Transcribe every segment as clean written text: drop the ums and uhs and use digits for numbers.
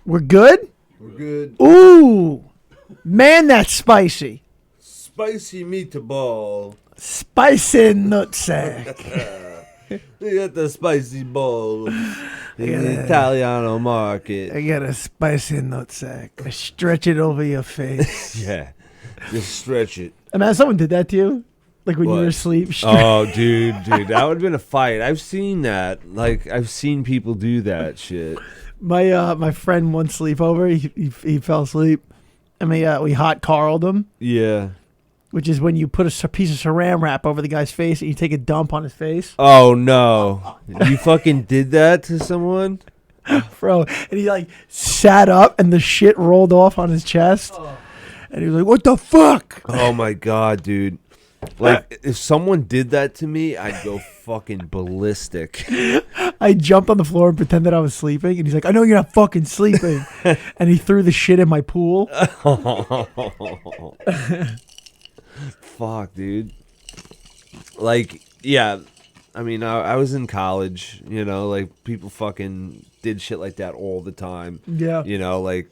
We're good? We're good. Ooh. Man, that's spicy. Spicy meatball. Spicy nutsack. You got the spicy ball in the Italiano market. I got a spicy nutsack. I stretch it over your face. Yeah. Just stretch it. Man, someone did that to you? Like when What? you were asleep? Oh, dude, that would have been a fight. I've seen that. Like, I've seen people do that shit. My friend one sleepover, he fell asleep, and we hot Carled him. Yeah. Which is when you put a piece of saran wrap over the guy's face and you take a dump on his face. Oh, no. You fucking did that to someone? Bro, and he like sat up and the shit rolled off on his chest. And he was like, what the fuck? Oh, my God, dude. Like, if someone did that to me, I'd go fucking ballistic. I jumped on the floor and pretended I was sleeping. And he's like, I know you're not fucking sleeping. And he threw the shit in my pool. Fuck, dude. Like, yeah. I mean, I was in college, you know, like, people fucking did shit like that all the time. Yeah. You know, like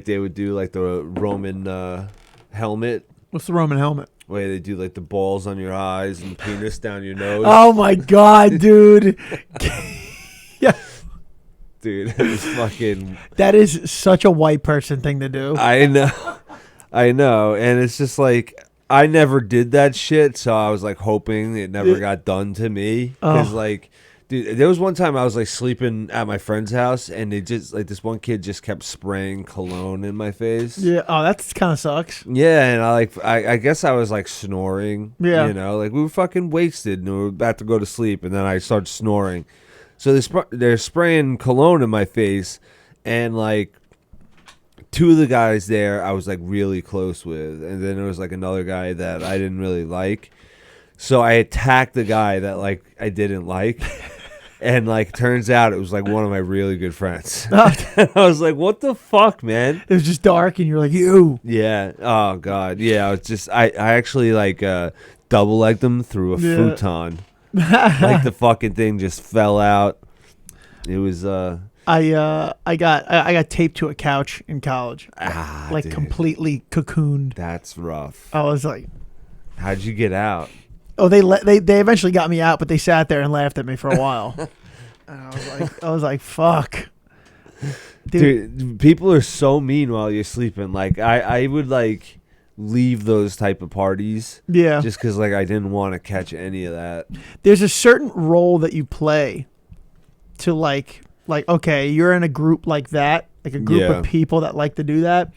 they would do, like, the Roman helmet. What's the Roman helmet? Where they do, like, the balls on your eyes and penis down your nose. Oh, my God, dude. Yeah. Dude, it was fucking... That is such a white person thing to do. I know. And it's just like... I never did that shit, so I was like hoping it never got done to me. Because like, dude, there was one time I was like sleeping at my friend's house, and they just like this one kid just kept spraying cologne in my face. Yeah. Oh, that kind of sucks. Yeah, and I guess I was like snoring. Yeah. You know, like we were fucking wasted, and we were about to go to sleep, and then I started snoring. So they're spraying cologne in my face, and like. Two of the guys there I was like really close with, and then there was like another guy that I didn't really like. So I attacked the guy that like I didn't like, and like turns out it was like one of my really good friends. I was like, "What the fuck, man?" It was just dark, and you're like, "You." Yeah. Oh god. Yeah. I was just I actually like double legged them through a futon. Like the fucking thing just fell out. It was I got taped to a couch in college, like dude. Completely cocooned. That's rough. I was like, how'd you get out? oh, they eventually got me out, but they sat there and laughed at me for a while. And I was like, fuck, dude. People are so mean while you're sleeping. Like I would like leave those type of parties, just because like I didn't want to catch any of that. There's a certain role that you play to like okay, you're in a group like that, like a group of people that like to do that.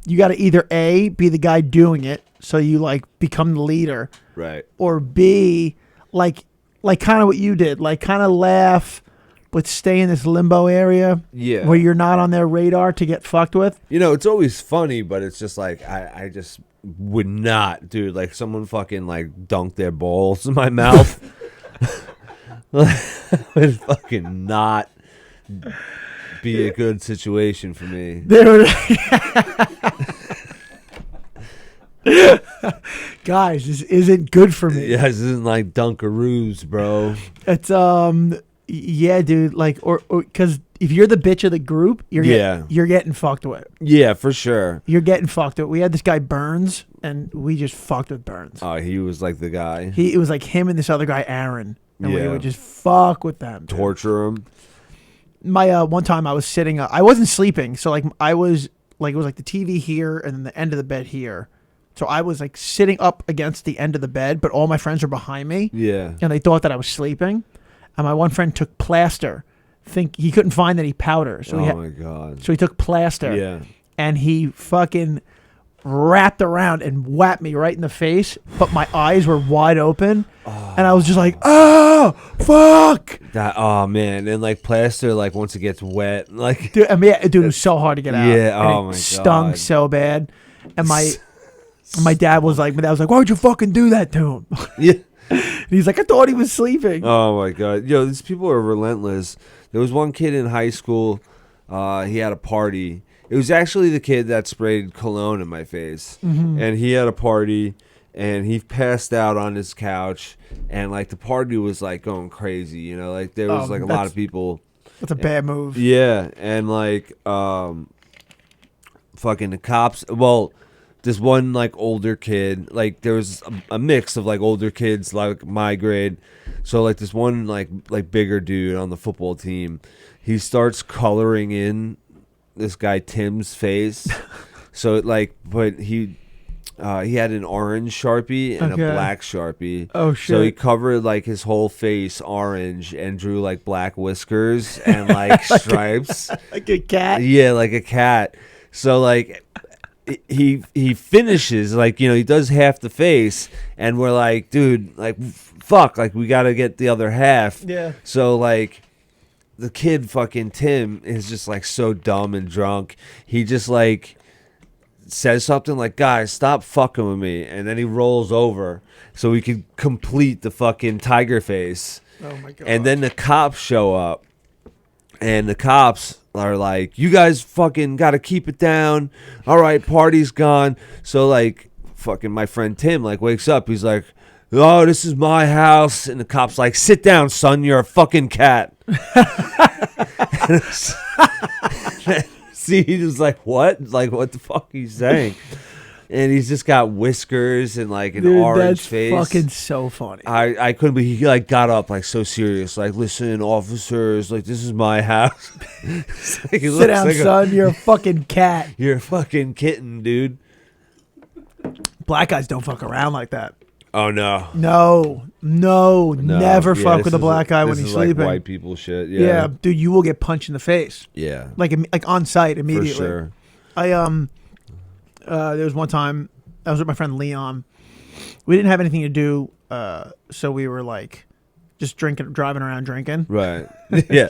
You got to either A, be the guy doing it, so you like become the leader, right? Or B, like kind of what you did, like kind of laugh, but stay in this limbo area, where you're not on their radar to get fucked with. You know, it's always funny, but it's just like I just would not, dude. Like someone fucking like dunked their balls in my mouth. Would fucking not be a good situation for me. Guys, this isn't good for me. Yeah, this isn't like Dunkaroos, bro. It's yeah, dude. Like or because if you're the bitch of the group, you're getting fucked with. Yeah, for sure. You're getting fucked with. We had this guy Burns, and we just fucked with Burns. Oh, he was like the guy. It was like him and this other guy Aaron, and we would just fuck with them, dude. Torture him. My one time I was sitting up, I wasn't sleeping, so like I was like, it was like the TV here and then the end of the bed here, so I was like sitting up against the end of the bed, but all my friends were behind me, and they thought that I was sleeping. And my one friend took plaster, he couldn't find any powder, so my god, so he took plaster, and he fucking wrapped around and whacked me right in the face, but my eyes were wide open, and I was just like, oh fuck. Oh man, and like plaster, like once it gets wet, like dude, I mean, it was so hard to get out. Yeah, and oh my god, stung so bad, and my dad was like, why would you fucking do that to him? Yeah, and he's like, I thought he was sleeping. Oh my god, yo, these people are relentless. There was one kid in high school, he had a party. It was actually the kid that sprayed cologne in my face, and he had a party. And he passed out on his couch, and like the party was like going crazy, you know, like there was like a lot of people That's a bad move. Yeah, and like fucking the cops. Well, this one like older kid, like there was a mix of like older kids like my grade. So like this one like bigger dude on the football team, he starts coloring in this guy Tim's face. So like, but he had an orange Sharpie and a black Sharpie. Oh shit! So he covered like his whole face orange and drew like black whiskers and like stripes, like a cat. Yeah, like a cat. So like he finishes like, you know, he does half the face, and we're like, dude, like fuck, like we gotta get the other half. Yeah. So like the kid fucking Tim is just like so dumb and drunk. He just like says something like, guys, stop fucking with me, and then he rolls over so we can complete the fucking tiger face. Oh my god. And then the cops show up, and the cops are like, you guys fucking gotta keep it down. All right, party's gone. So like fucking my friend Tim like wakes up, he's like, oh, this is my house. And the cop's like, sit down, son, you're a fucking cat. See, he was like, what? Like, what the fuck are you saying? And he's just got whiskers and like an orange face. That's fucking so funny. I couldn't believe he like got up like so serious, like, listen, officers, like this is my house. Like, sit down, like son, you're a fucking cat. You're a fucking kitten, dude. Black guys don't fuck around like that. Oh no. No, never fuck with a black guy when he's sleeping. Like white people shit. Yeah, dude, you will get punched in the face. Yeah, like on sight immediately. For sure. There was one time I was with my friend Leon. We didn't have anything to do, so we were like just driving around drinking. Right. Yeah.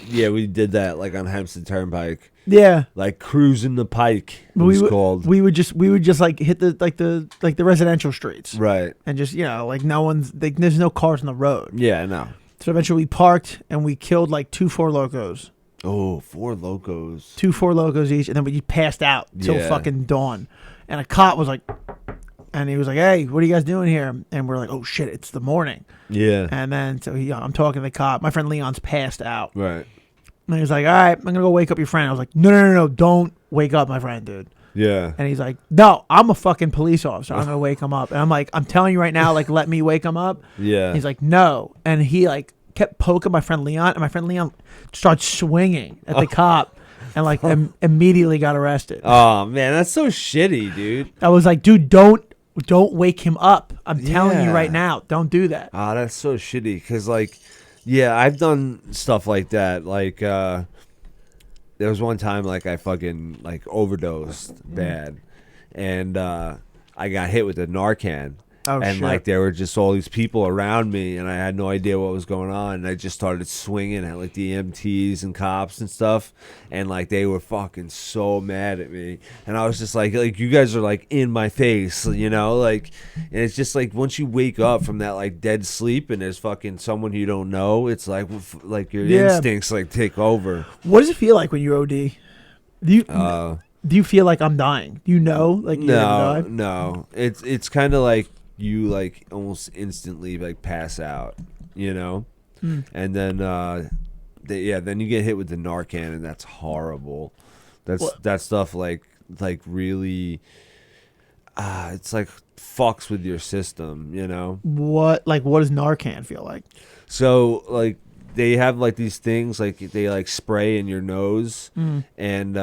Yeah, we did that like on Hempstead Turnpike. Yeah, like cruising the pike. It was called. We would just like hit the residential streets. Right. And just, you know, like no one's like, there's no cars on the road. Yeah, I know. So eventually we parked and we killed like 2 4 Locos. Oh, 4 Locos. 2 4 Locos each, and then we passed out till fucking dawn. And a cop was like, and he was like, "Hey, what are you guys doing here?" And we're like, "Oh shit, it's the morning." Yeah. And then so I'm talking to the cop. My friend Leon's passed out. Right. And he's like, "All right, I'm gonna go wake up your friend." I was like, "No, don't wake up my friend, dude." Yeah. And he's like, "No, I'm a fucking police officer. I'm gonna wake him up." And I'm like, "I'm telling you right now, like, let me wake him up." Yeah. And he's like, "No," and he like kept poking my friend Leon, and my friend Leon starts swinging at the cop, and like immediately got arrested. Oh man, that's so shitty, dude. I was like, "Dude, don't wake him up. I'm telling you right now, don't do that." Oh, that's so shitty. Because like, yeah, I've done stuff like that. Like, there was one time like I fucking like overdosed bad, and I got hit with a Narcan. Oh, and shit. like there were just all these people around me, and I had no idea what was going on. And I just started swinging at like the EMTs and cops and stuff, and like they were fucking so mad at me. And I was just like you guys are like in my face, you know, like. And it's just like once you wake up from that like dead sleep, and there's fucking someone you don't know, it's like your instincts like take over. What does it feel like when you OD? Do you feel like I'm dying? Do you know, like you're gonna die? No. It's kind of like you like almost instantly like pass out, you know, and then then you get hit with the Narcan, and that's horrible. That stuff like really, it's like fucks with your system, you know. What does Narcan feel like? So like they have like these things like they like spray in your nose, and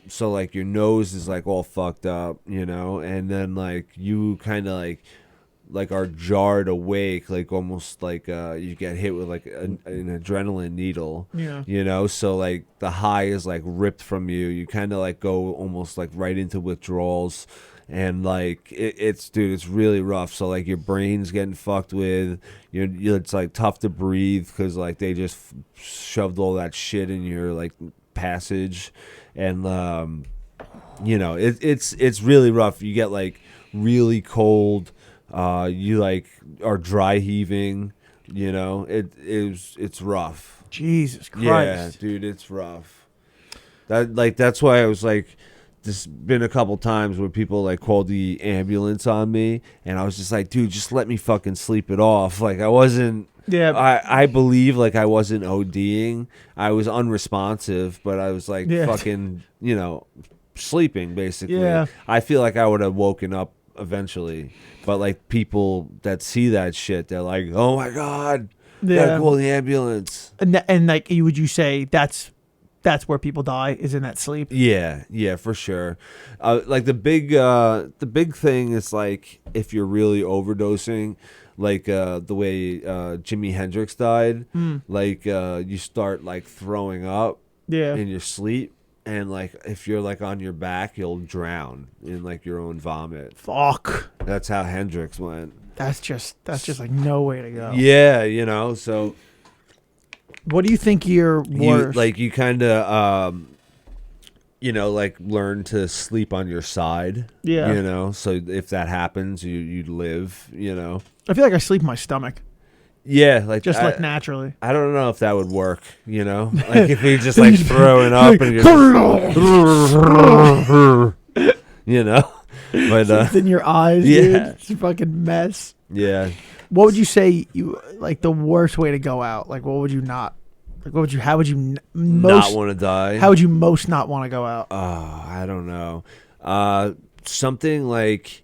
so like your nose is like all fucked up, you know, and then like you kind of like are jarred awake, like almost like you get hit with like an adrenaline needle, you know, so like the high is like ripped from you. You kind of like go almost like right into withdrawals, and like it's really rough. So like your brain's getting fucked with. It's like tough to breathe because like they just shoved all that shit in your like passage, and you know it's really rough. You get like really cold. You like are dry heaving, you know. It's rough. Jesus Christ. Yeah, dude, it's rough. That's why I was like, there's been a couple times where people like called the ambulance on me, and I was just like, dude, just let me fucking sleep it off. Like I wasn't Yeah. I believe like I wasn't ODing. I was unresponsive, but I was like Yeah. fucking, sleeping basically. Yeah. I feel like I would have woken up eventually. But like people that see that shit, they're like, "Oh my god, Yeah. gotta call the ambulance." And like, would you say that's where people die, is in that sleep? Yeah, for sure. Like the big thing is like if you're really overdosing, like the way Jimi Hendrix died, like you start like throwing up Yeah. in your sleep, and like if you're like on your back, you'll drown in like your own vomit. Fuck. That's how Hendrix went. That's just like no way to go. Yeah, so What do you think your worst? you kind of like learn to sleep on your side. Yeah. So if that happens, you live. I feel like I sleep in my stomach, Yeah, like just like naturally. I don't know if that would work. Like if you're just like throwing up and you're but It's in your eyes, yeah. dude. It's a fucking mess. yeah. What would you say you like the worst way to go out? Like, what would you not? Like, what would you? How would you most Not want to die. How would you most not want to go out? I don't know. Something like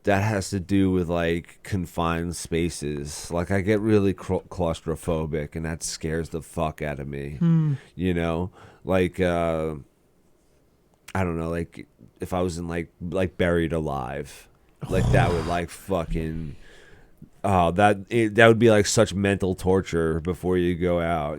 that has to do with like confined spaces. Like I get really claustrophobic, and that scares the fuck out of me. Like I don't know. Like if I was in like Buried Alive, like that would like fucking. Oh, that would be like such mental torture before you go out.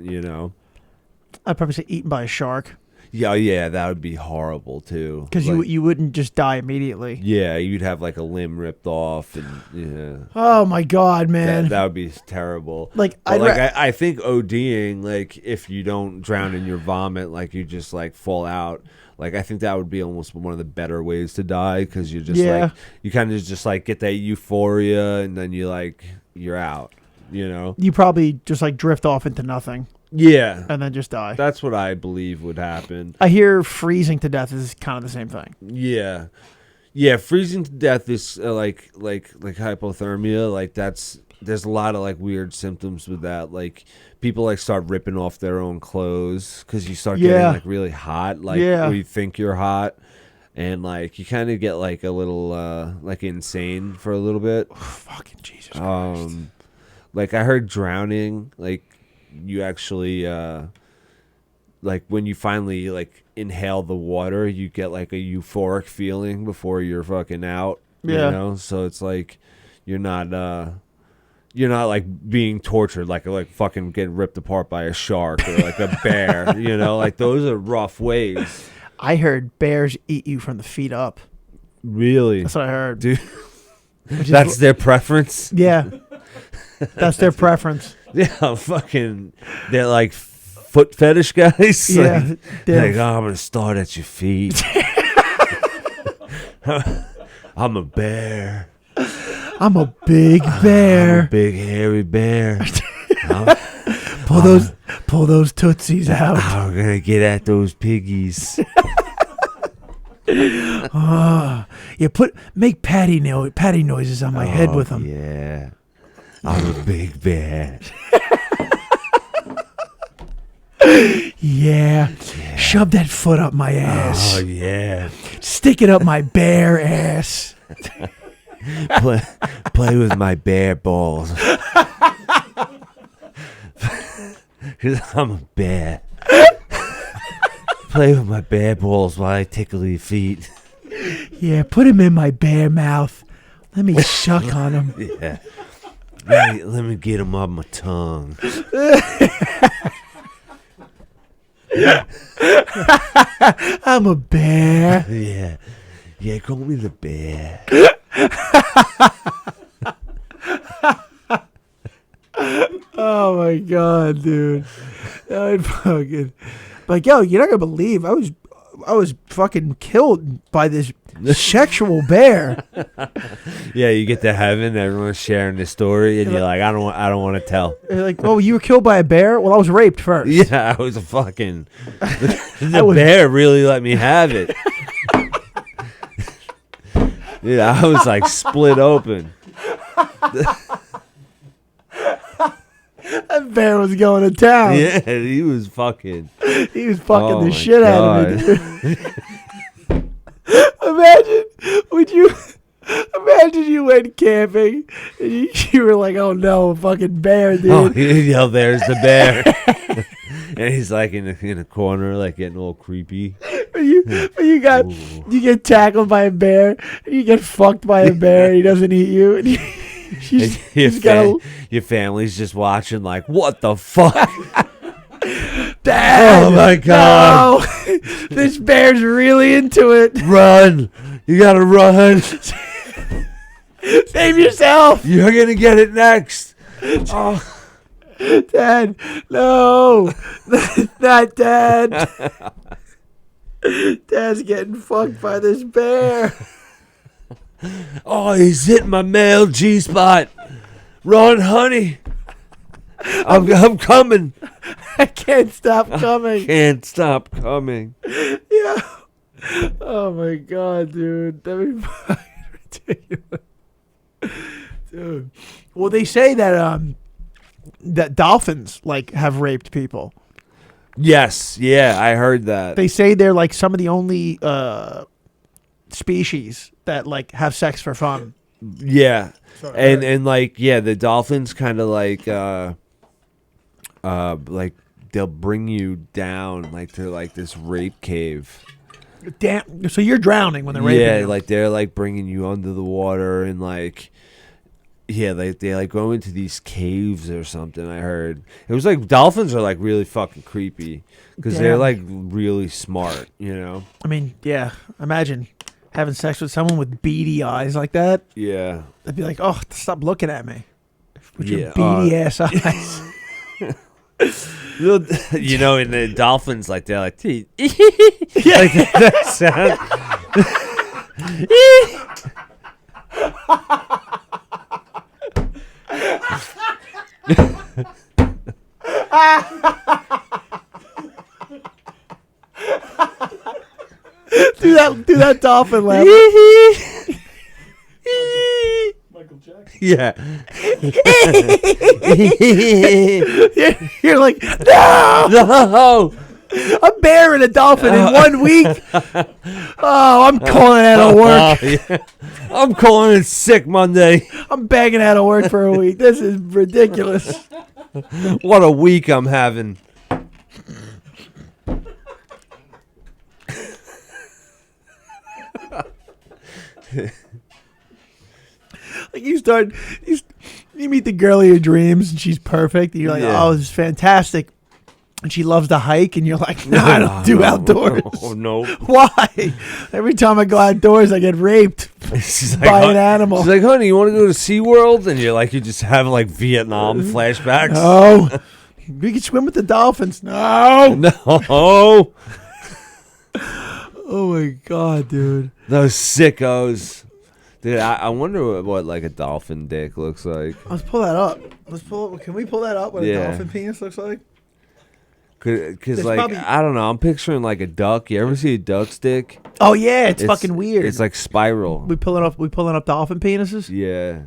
I'd probably say eaten by a shark, Yeah, that would be horrible too. because Like, you wouldn't just die immediately. yeah, you'd have like a limb ripped off, and yeah, Oh my god, man! that would be terrible. Like, But I think ODing, like if you don't drown in your vomit, like you just like fall out. Like I think that would be almost one of the better ways to die, because you just like you kind of just like get that euphoria, and then you're out. You probably just like drift off into nothing Yeah, and then just die. that's what I believe would happen. I hear freezing to death is kind of the same thing. Yeah, freezing to death is like hypothermia. Like there's a lot of like weird symptoms with that. Like people like start ripping off their own clothes because you start getting like really hot. Like or you think you're hot, and like you kind of get like a little like insane for a little bit. Fucking Jesus Christ. Like I heard drowning, like you actually like when you finally like inhale the water, you get like a euphoric feeling before you're fucking out. So it's like you're not like being tortured, like fucking getting ripped apart by a shark or like a bear. Like those are rough ways. I heard bears eat you from the feet up. Really? That's what I heard. Dude, that's their preference? Yeah. That's their preference. Yeah, fucking, they're like foot fetish guys. Yeah. Like, oh, I'm going to start at your feet. I'm a bear. I'm a big bear. I'm a big hairy bear. Pull those tootsies out. I'm going to get at those piggies. Yeah, make patty noises on my head with them. Yeah. I'm a big bear. Yeah. Shove that foot up my ass. Oh, yeah. Stick it up my bare ass. Play with my bear balls. I'm a bear. Play with my bear balls while I tickle your feet. Yeah, put him in my bare mouth. Let me suck on him. Yeah. Let me get him on my tongue. I'm a bear. Yeah. Yeah, call me the bear. Oh my god, dude. I'd fucking like, yo, you're not gonna believe I was fucking killed by this sexual bear. Yeah, you get to heaven, everyone's sharing the story, and you're like, I don't want to tell. They're like, oh, you were killed by a bear? Well, I was raped first. Yeah, I was a fucking the bear really let me have it. Dude, I was like split open. That bear was going to town. Yeah, he was fucking. He was fucking Oh the my shit out of me, dude. Imagine you went camping and you were like, oh no, a fucking bear, dude. Oh, there's the bear. And he's like in a corner, like getting all creepy. You get tackled by a bear, and you get fucked by a bear, and he doesn't eat you. And your family's just watching, like, what the fuck? Dad, oh my god! No, this bear's really into it. Run! You gotta run! Save yourself! You're gonna get it next. Oh. Dad, no, not Dad. Dad's getting fucked by this bear. Oh, he's hitting my male G-spot. Run, honey. I'm coming. I can't stop coming. Can't stop coming. Yeah. Oh my god, dude. That'd be fucking ridiculous. Dude. Well, they say that that dolphins like have raped people. Yes, yeah, I heard that. They say they're like some of the only species that like have sex for fun. Yeah. And like the dolphins kind of like they'll bring you down like to like this rape cave. Damn. So you're drowning when they're raping you. Yeah, like they're like bringing you under the water and like they like go into these caves or something. I heard it was like dolphins are like really fucking creepy because they're like really smart, you know. I mean, yeah. Imagine having sex with someone with beady eyes like that. Yeah, they'd be like, "Oh, stop looking at me with your beady ass eyes." You know, and the dolphins like they're like, like that sound. do that dolphin laugh. Michael Jackson. Yeah. You're like, no, a bear and a dolphin in 1 week. Oh, I'm calling out of work. Yeah. I'm calling in sick Monday. I'm begging out of work for a week. This is ridiculous. What a week I'm having. Like you meet the girl of your dreams and she's perfect. And you're like, oh, this is fantastic. And she loves to hike, and you're like, no, I don't do outdoors. Oh, no. Why? Every time I go outdoors, I get raped by an animal. She's like, honey, you want to go to SeaWorld? And you're like, you just have like Vietnam flashbacks. No. We can swim with the dolphins. No. No. Oh, my God, dude. Those sickos. Dude, I wonder what like a dolphin dick looks like. Let's pull that up. Can we pull that up, what a dolphin penis looks like? Because like, I don't know. I'm picturing like a duck. You ever see a duck's dick? Oh, yeah. It's fucking weird. It's like spiral. We pulling up dolphin penises? Yeah.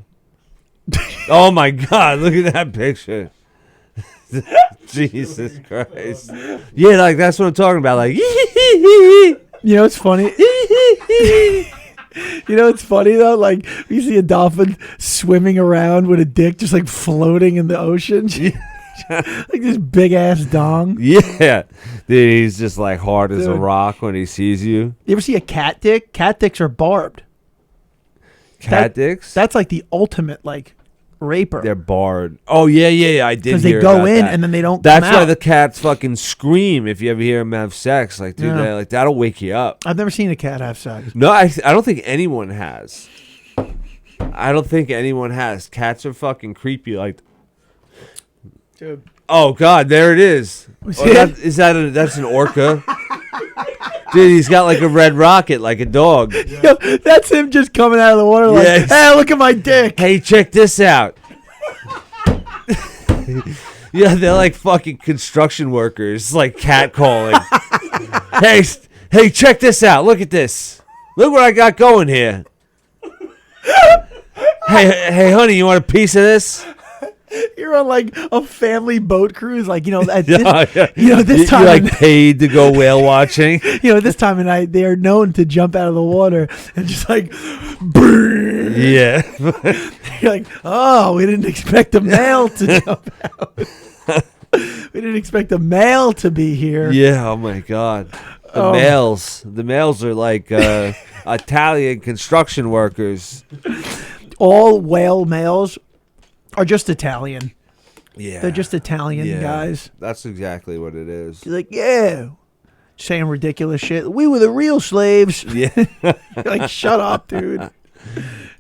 Oh, my God. Look at that picture. Jesus Christ. Yeah, like that's what I'm talking about. Like, you know, it's funny. You know what's funny though? Like you see a dolphin swimming around with a dick just like floating in the ocean. Like this big ass dong. Yeah. Dude, he's just like hard as a rock when he sees you. You ever see a cat dick? Cat dicks are barbed. Cat dicks? That's like the ultimate like raper. They're barred. Oh yeah. I did hear because they go in and then they don't. That's come why out. the cats fucking scream if you ever hear them have sex. Like, dude, like that'll wake you up. I've never seen a cat have sex. No, I don't think anyone has. I don't think anyone has. Cats are fucking creepy. Like, dude. Oh God, there it is. That's an orca. Dude, he's got like a red rocket, like a dog. Yo, that's him just coming out of the water like, hey, look at my dick. Hey, check this out. Yeah, they're like fucking construction workers, like catcalling. Hey, check this out. Look at this. Look what I got going here. Hey, honey, you want a piece of this? You're on like a family boat cruise, like at Yeah, this, yeah. this time. You're like paid to go whale watching. This time of night, they are known to jump out of the water and just like, brrr. Yeah. You're like, oh, we didn't expect a male to jump out. We didn't expect a male to be here. Yeah. Oh my God. The males are like Italian construction workers. All whale males are just Italian. Yeah. They're just Italian guys. That's exactly what it is. You're like, yeah, saying ridiculous shit. We were the real slaves. Yeah. You're like, shut up, dude.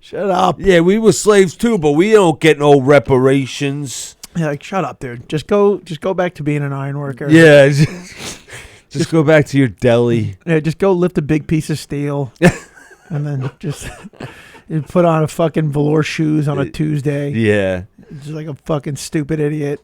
Shut up. Yeah, we were slaves too, but we don't get no reparations. You're like, shut up, dude. Just go back to being an iron worker. Yeah. Just go back to your deli. Yeah, just go lift a big piece of steel. And then just you put on a fucking velour shoes on a Tuesday. Yeah. Just like a fucking stupid idiot.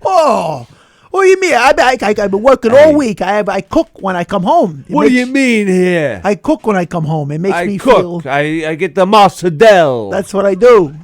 Oh, what do you mean? I've been working all week. I cook when I come home. What do you mean here? I cook when I come home. It makes me cook. feel. I get the mozzarella. That's what I do.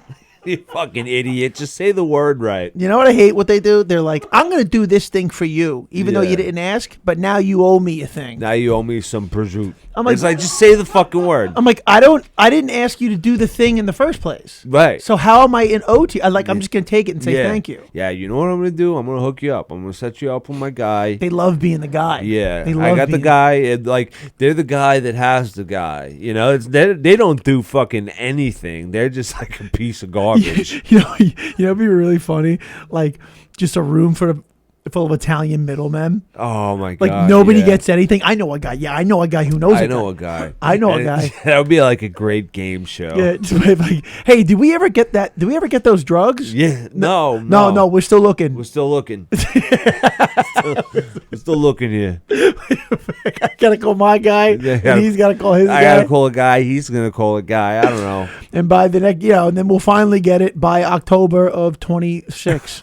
You fucking idiot. Just say the word right. You know what I hate? What they do? They're like, I'm going to do this thing for you, even though you didn't ask, but now you owe me a thing. Now you owe me some prosciutto. I'm like, it's like, just say the fucking word. I'm like, I didn't ask you to do the thing in the first place. Right. So how am I in OT? I'm just going to take it and say thank you. Yeah, you know what I'm going to do? I'm going to hook you up. I'm going to set you up with my guy. They love being the guy. Yeah. They love I got the being guy, and like, they're the guy that has the guy. They don't do fucking anything. They're just like a piece of garbage. It'd be really funny. Like, just a room full of Italian middlemen. Oh my God. Like, nobody gets anything. I know a guy. Yeah, I know a guy who knows I know a guy. I know a guy. That would be like a great game show. Yeah, just like, hey, did we ever get that? Did we ever get those drugs? Yeah. No. No, we're still looking. We're still looking. We're still looking here. I gotta call my guy, and he's gotta call his guy. I gotta call a guy. He's gonna call a guy. I don't know. And by the next, and then we'll finally get it by October of 26.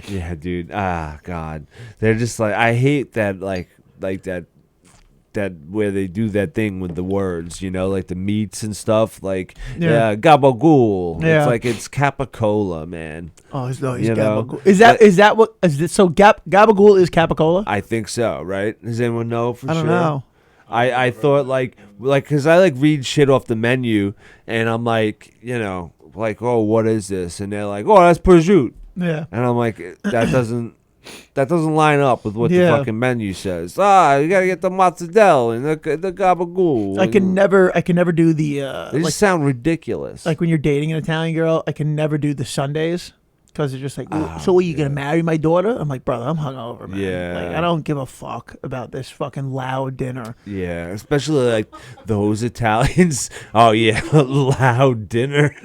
Yeah, dude. Ah, God. They're just like, I hate that, like that where they do that thing with the words, like the meats and stuff, like gabagool. Yeah. It's like it's capicola, man. Oh, he's gabagool. Is that what? Is it, so gabagool is capicola? I think so, right? Does anyone know for sure? I don't know. I thought like because I like read shit off the menu and I'm like, like, oh, what is this? And they're like, oh, that's prosciutto. Yeah. And I'm like, that doesn't line up with what the fucking menu says. You gotta get the mozzarella and the gabagool. I can never do the. They just sound ridiculous. Like when you're dating an Italian girl, I can never do the Sundays because they're just like, so are you gonna marry my daughter? I'm like, brother, I'm hungover, man. Yeah. Like, I don't give a fuck about this fucking loud dinner. Yeah, especially like those Italians. Oh yeah, loud dinner.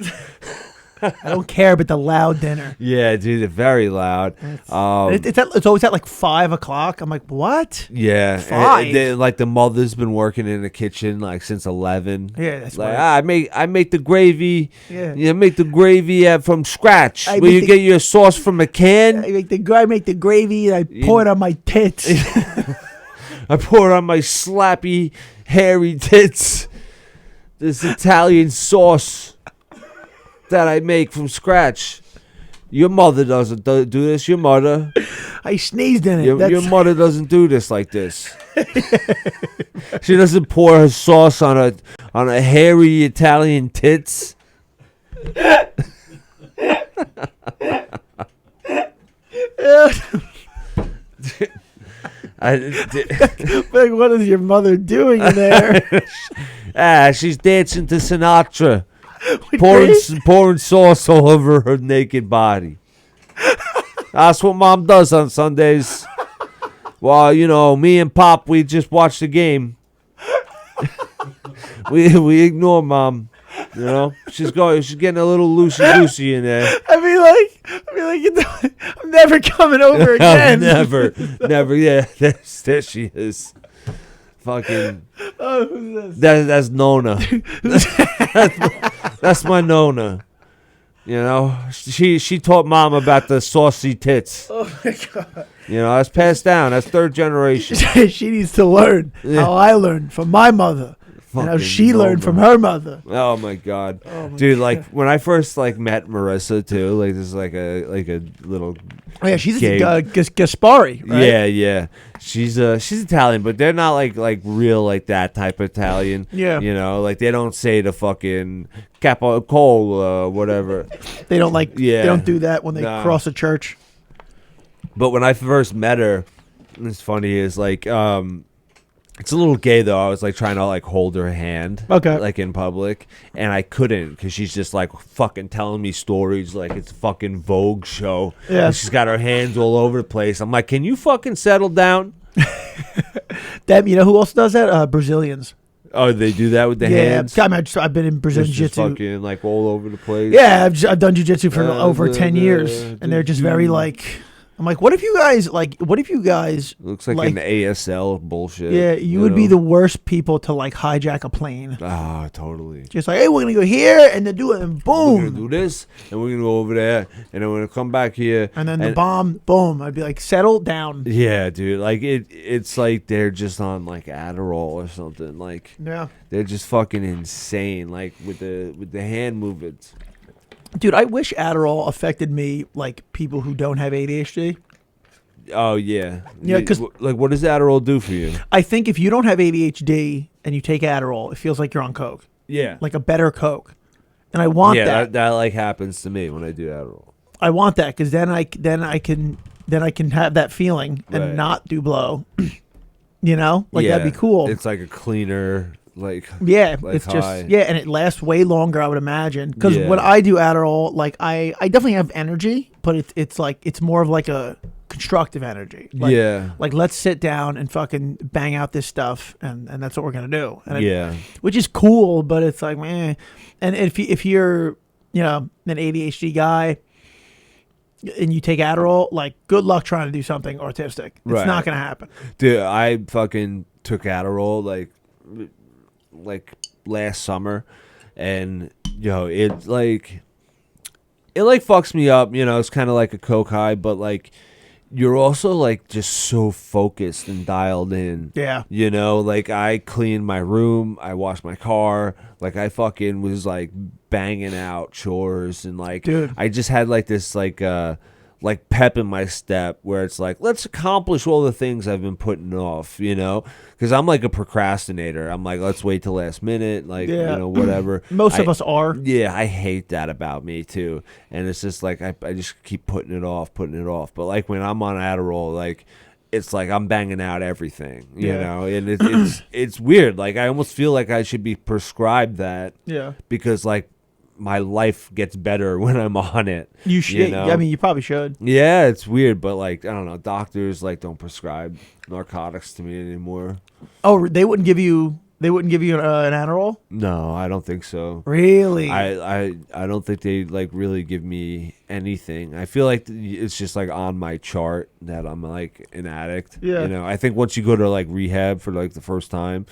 I don't care about the loud dinner. Yeah, dude, they're very loud. It's always at like 5 o'clock. I'm like, what? Yeah, 5? Like the mother's been working in the kitchen like since 11. Yeah, that's like right. I make the gravy. Yeah, make the gravy from scratch. Will you get your sauce from a can? I make the gravy. And I pour it on my tits. I pour it on my slappy, hairy tits. This Italian sauce that I make from scratch. Your mother doesn't do this. Your mother. I sneezed in it. Your mother doesn't do this like this. She doesn't pour her sauce on a hairy Italian tits. Like, what is your mother doing in there? She's dancing to Sinatra. With pouring sauce all over her naked body. That's what Mom does on Sundays. Well, me and Pop, we just watch the game. we ignore Mom. She's getting a little loosey in there. I mean, I'm never coming over again. Never. Yeah, there she is. Fucking. Oh, who's this? That's Nona. That's my Nona. She taught Mom about the saucy tits. Oh my God. That's passed down. That's third generation. She needs to learn how I learned from my mother. And how she learned from her mother. Oh my god, Oh my dude! God. Like when I first like met Marissa too, like this is like a little. Oh, yeah, she's gay- Gaspari, right? Yeah. She's Italian, but they're not like real like that type of Italian. Yeah. You know, like they don't say the fucking capocola, whatever. They don't Yeah. They don't do that when they Nah. cross a church. But when I first met her, it's funny is like it's a little gay though. I was like trying to like hold her hand, Okay. like in public, and I couldn't because she's just like fucking telling me stories like it's a fucking Vogue show. Yeah. And she's got her hands all over the place. I'm like, can you fucking settle down? Damn, you know who else does that? Brazilians. Oh, they do that with the Yeah, hands. I mean, I've been in Brazilian Just jiu-jitsu. fucking like all over the place. Yeah, I've done jiu-jitsu for over 10 years, and they're just very like. I'm like, what if you guys Looks like, like- an ASL bullshit. Yeah, you would be the worst people to like hijack a plane. Ah, totally. Just like, hey, we're gonna go here and then do it, and We're gonna boom, do this, and we're gonna go over there, and then we're gonna come back here, and then the bomb, boom. I'd be like, settle down. Yeah, dude. Like it's like they're just on like Adderall or something. Like Yeah, they're just fucking insane. Like with the hand movements. dude, I wish Adderall affected me like people who don't have ADHD. Oh yeah. Yeah, 'cause- like what does Adderall do for you? I think if you don't have ADHD and you take Adderall, it feels like you're on coke, Yeah. like a better coke. And I want that. that like happens to me when I do Adderall. I want that because then I can have that feeling and Right. not do blow. You know, like that'd be cool. It's like a cleaner like Yeah, like it's high. just and it lasts way longer, I would imagine. Because Yeah. when I do Adderall, like I definitely have energy, but it's like it's more of like a constructive energy. Like, Yeah. like let's sit down and fucking bang out this stuff, and that's what we're gonna do. And Yeah. which is cool, but it's like man, and if you're an ADHD guy. And you take Adderall, like good luck trying to do something artistic. It's Right. not gonna happen. Dude, I fucking took Adderall like last summer, and it like fucks me up. It's kind of like a coke high, but like you're also like just so focused and dialed in. Yeah. Like I cleaned my room, I washed my car, like I fucking was like banging out chores, and like Dude. I just had like this like pep in my step where it's like, let's accomplish all the things I've been putting off, because I'm like a procrastinator. I'm like, let's wait till last minute, like Yeah. whatever. Most of us are. Yeah, I hate that about me too. And it's just like I just keep putting it off. But like when I'm on Adderall, like it's like I'm banging out everything, Yeah. and it's weird. Like I almost feel like I should be prescribed that Yeah. because like my life gets better when I'm on it. You should. know? I mean, you probably should. Yeah, it's weird, but like I don't know, doctors like don't prescribe narcotics to me anymore. Oh, they wouldn't give you. They wouldn't give you an Adderall. No, I don't think so. Really? I don't think they like really give me anything. I feel like it's just like on my chart that I'm like an addict. Yeah. I think once you go to like rehab for like the first time,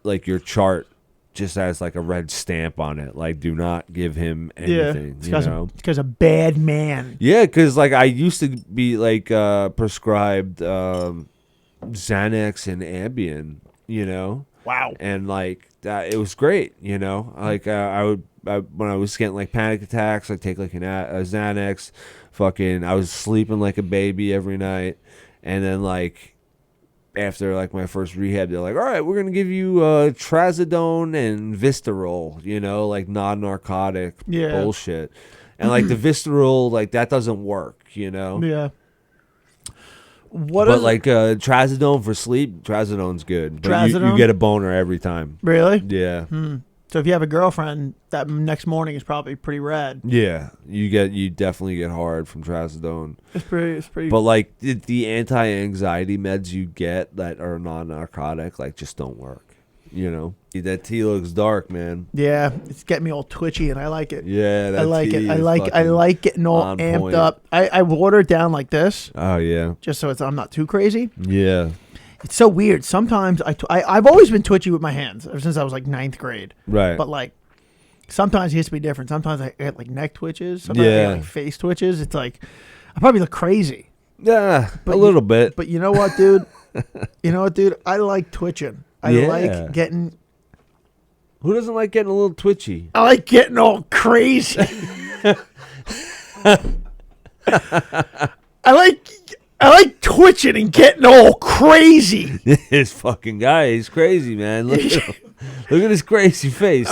like your chart just has like a red stamp on it. Like, do not give him anything. It's because a bad man. Yeah, because like I used to be like prescribed Xanax and Ambien. Wow. And like that, it was great. Like I when I was getting like panic attacks, I'd take like a Xanax. Fucking, I was sleeping like a baby every night, and then like after like my first rehab, they're like, all right, we're gonna give you trazodone and Vistarol. Like non-narcotic bullshit, and like the Vistarol, like that doesn't work. Yeah. But like trazodone for sleep, trazodone's good. But you Trazodone? get a boner every time. Really? Yeah. So if you have a girlfriend, that next morning is probably pretty rad. Yeah, you definitely get hard from trazodone. It's pretty. But like the anti-anxiety meds you get that are non-narcotic, like just don't work. That tea looks dark, man. Yeah, it's getting me all twitchy, and I like it. Yeah, that I like tea it. is I like getting all on amped point. up. I water it down like this, Oh yeah, just so I'm not too crazy. yeah, It's so weird. Sometimes I've always been twitchy with my hands ever since I was like 9th grade. right. But like sometimes it has to be different. Sometimes I get like neck twitches. Sometimes I Yeah. get like face twitches. It's like I probably look crazy. Yeah, But a little bit. But you know what, dude? I like twitching. I Yeah. like getting Who doesn't like getting a little twitchy? I like getting all crazy. I like twitching and getting all crazy. This fucking guy, he's crazy, man. Look at him. Look at his crazy face.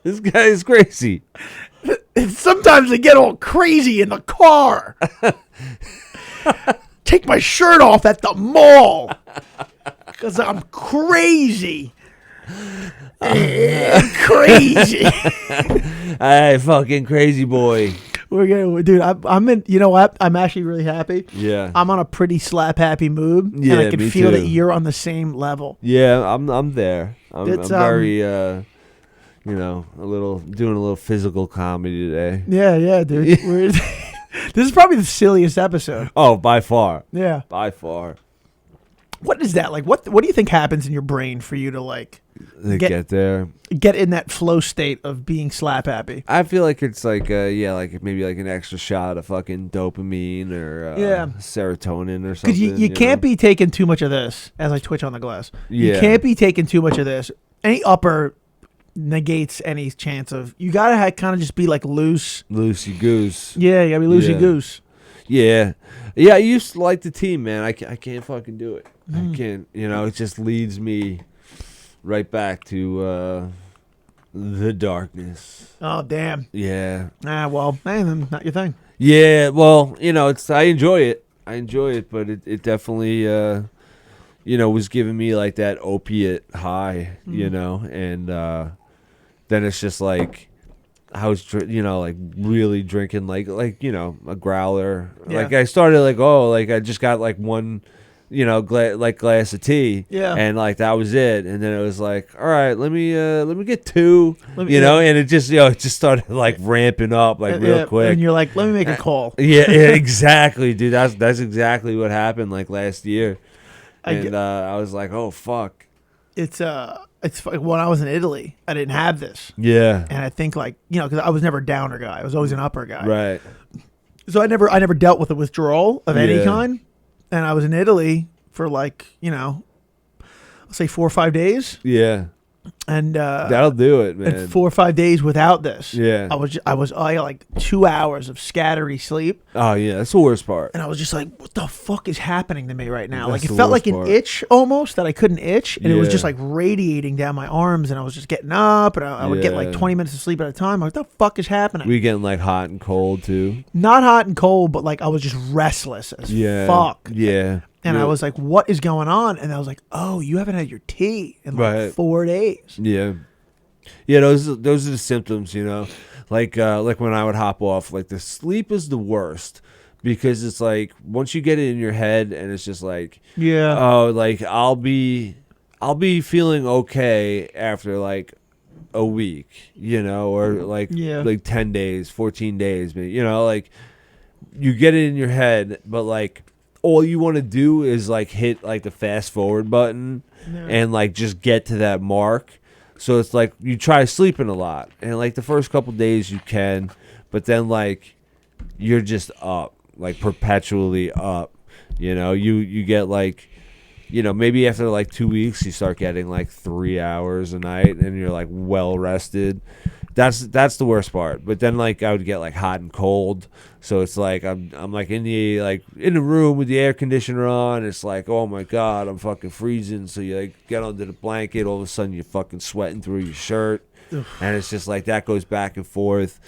This guy is crazy. Sometimes I get all crazy in the car. Take my shirt off at the mall because I'm crazy. Crazy. Hey, fucking crazy boy. We're gonna, dude. I'm in. You know what? I'm actually really happy. Yeah. I'm on a pretty slap happy mood, Yeah, and I can me feel too. that you're on the same level. Yeah, I'm there. I'm It's, very doing a little physical comedy today. Yeah, dude. This is probably the silliest episode. Oh, by far. Yeah. By far. What is that like? What do you think happens in your brain for you to like Get there. get in that flow state of being slap happy? I feel like it's like like maybe like an extra shot of fucking dopamine or serotonin or something. Because you can't be taking too much of this as I twitch on the glass. You Yeah. can't be taking too much of this. Any upper negates any chance of. You gotta kind of just be like loose. Loosey goose. Yeah, you gotta be loosey goose. Yeah. I used to like the team, man. I can't fucking do it. I can't. It just leads me right back to the darkness. Oh damn. Yeah. Well, man, not your thing. Yeah. Well, I enjoy it. But it definitely was giving me like that opiate high, and then it's just like I was, like really drinking like a growler. Yeah. Like I started I just got like one, glass of tea. Yeah. And like that was it. And then it was like, all right, let me get two, and it just started like ramping up like real quick. And you're like, let me make a call. Yeah, exactly, dude. That's exactly what happened like last year. And I was like, oh fuck. It's when I was in Italy, I didn't have this. Yeah. And I think because I was never a downer guy. I was always an upper guy. Right. So I never dealt with a withdrawal of any Yeah. kind. And I was in Italy for I'll say 4 or 5 days. Yeah. And That'll do it, man. and 4 or 5 days without this. Yeah. I got like 2 hours of scattery sleep. Oh yeah, that's the worst part. And I was just like, what the fuck is happening to me right now? That's Like it the felt worst like an part. itch almost that I couldn't itch. And it was Yeah. just like radiating down my arms. And I was just getting up and I would get like Yeah. 20 minutes of sleep at a time. I'm like, what the fuck is happening? We getting like hot and cold too. Not hot and cold, but like I was just restless as Yeah. fuck. Yeah. And Yeah. I was like, what is going on? And I was like, oh, you haven't had your tea in like Right. 4 days. Yeah. Yeah, those are the symptoms, Like when I would hop off, like the sleep is the worst because it's like once you get it in your head and it's just like Yeah. oh, like I'll be feeling okay after like a week, or like Yeah. like 10 days, 14 days, like you get it in your head, but like all you want to do is like hit like the fast forward button and like just get to that mark. So it's like you try sleeping a lot, and like the first couple days you can, but then like you're just up, like perpetually up. You get like, maybe after like 2 weeks you start getting like 3 hours a night, and you're like well rested. That's the worst part. But then like I would get like hot and cold, so it's like I'm like in the room with the air conditioner on. It's like, oh my god, I'm fucking freezing. So you like get under the blanket, all of a sudden you're fucking sweating through your shirt, and it's just like that goes back and forth.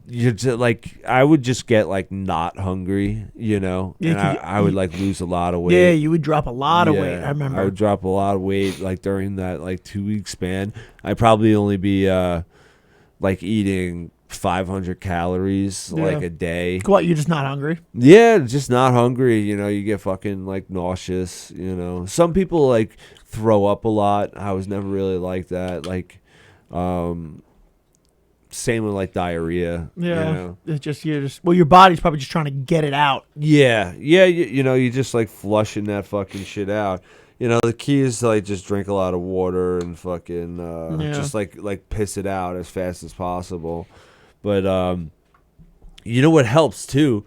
You're just like I would just get like not hungry, Yeah, and I would like lose a lot of weight. Yeah, you would drop a lot of Yeah, weight. I remember. I would drop a lot of weight like during that like 2 week span. I'd probably only be like eating 500 calories like a day. What, you're just not hungry? Yeah, just not hungry. You get fucking like nauseous. Some people like throw up a lot. I was never really like that. Like, same with like diarrhea. Yeah. It's just your body's probably just trying to get it out. Yeah. You just like flushing that fucking shit out. The key is to like just drink a lot of water and fucking just like piss it out as fast as possible. But what helps too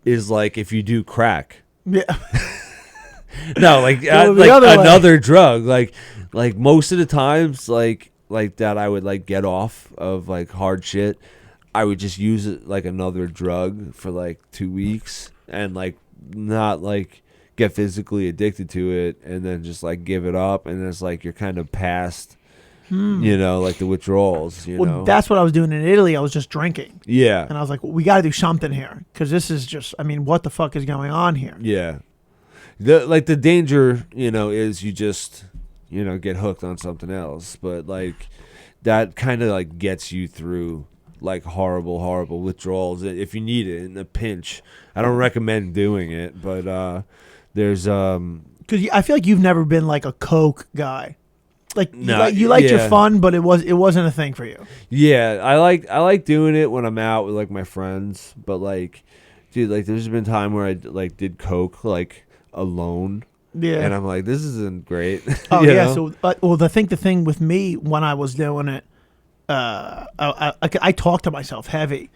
is like if you do crack. Yeah. No, like Go the like other way. another drug. Like most of the times, like that, I would like get off of like hard shit. I would just use it like another drug for like 2 weeks and like not like get physically addicted to it, and then just like give it up, and it's like you're kind of past, you know, like the withdrawals. You Well, know, that's what I was doing in Italy. I was just drinking. yeah, And I was like, well, we got to do something here because this is just, I mean, what the fuck is going on here? yeah. The danger, you know, is you just, you know, get hooked on something else, but like that kind of like gets you through like horrible withdrawals if you need it in a pinch. I don't recommend doing it, but there's Because I feel like you've never been like a Coke guy. Like No, you liked your yeah. fun, but it wasn't a thing for you. yeah, I like doing it when I'm out with like my friends, but like, dude, like there's been time where I like did coke like alone, Yeah. and I'm like, this isn't great. Oh you yeah. know? So, well, I think the thing with me when I was doing it, I talked to myself heavy.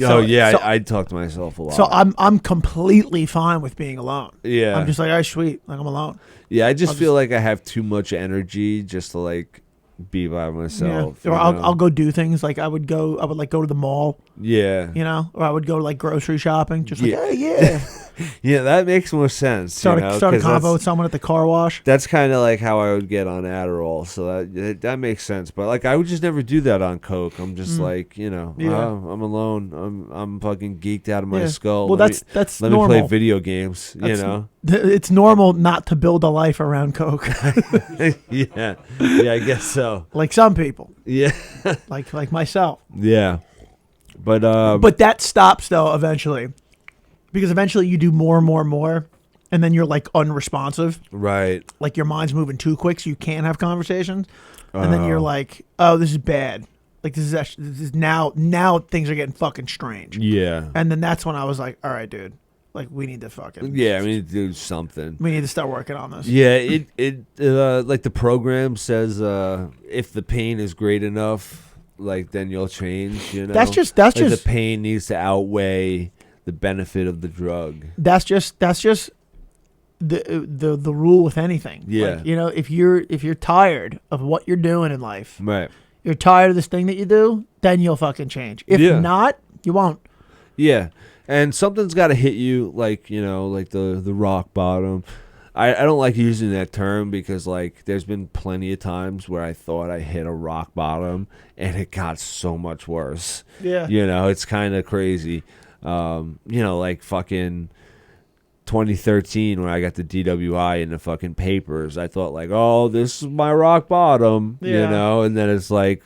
Oh yeah, So, I talk to myself a lot. so I'm completely fine with being alone. Yeah. I'm just like, all right, sweet. Like I'm alone. yeah, I just I'll feel like I have too much energy just to like be by myself. Yeah. Or you know? I'll go do things like I would like go to the mall, Yeah, you know, or I would go like grocery shopping, just like, Yeah. hey, yeah. yeah, that makes more sense. Start you know, a 'cause convo with someone at the car wash. that's kind of like how I would get on Adderall, so that makes sense. But like, I would just never do that on Coke. I'm just like, you know, Yeah. oh, I'm alone. I'm fucking geeked out of my Yeah. skull. Well, Let that's me, let normal. me play video games. That's- You know, It's normal not to build a life around Coke, yeah, I guess so. like some people, Yeah, like myself. yeah, but But that stops though eventually, because eventually you do more and more and more, and then you're like unresponsive. right. Like your mind's moving too quick, so you can't have conversations. And then you're Oh. like, oh, this is bad. Like this is now things are getting fucking strange. Yeah, And then that's when I was like, all right, dude, like we need to fucking yeah. I mean, do something. we need to start working on this. Yeah, it like the program says, if the pain is great enough, like then you'll change. You know, That's just like the pain needs to outweigh the benefit of the drug. that's just the rule with anything. Yeah. Like, you know, if you're tired of what you're doing in life, Right. you're tired of this thing that you do, then you'll fucking change. If Yeah. not, you won't. Yeah, and something's got to hit you, like, you know, like the rock bottom. I don't like using that term because like there's been plenty of times where I thought I hit a rock bottom and it got so much worse. Yeah. You know, it's kind of crazy. You know, like fucking 2013 when I got the DWI in the fucking papers, I thought like, oh, this is my rock bottom, you Yeah. know, and then it's like,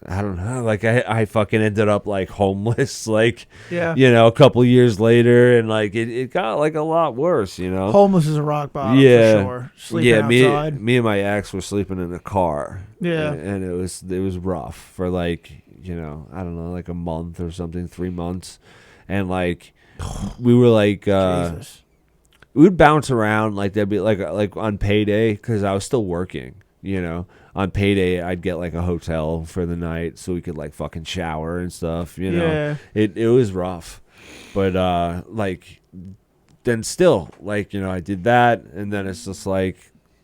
I don't know, like I fucking ended up like homeless, like, Yeah. you know, a couple years later, and like it got like a lot worse, you know. Homeless is a rock bottom Yeah. for sure. Sleeping Yeah, outside. me and my ex were sleeping in a car. Yeah. and it was rough for like, you know, I don't know, like a month or something, 3 months, and like we were like Jesus. we would bounce around, like there'd be like on payday, because I was still working, you know. On payday, I'd get like a hotel for the night so we could like fucking shower and stuff, you know. Yeah. It was rough, but like then still, like, you know, I did that, and then it's just like,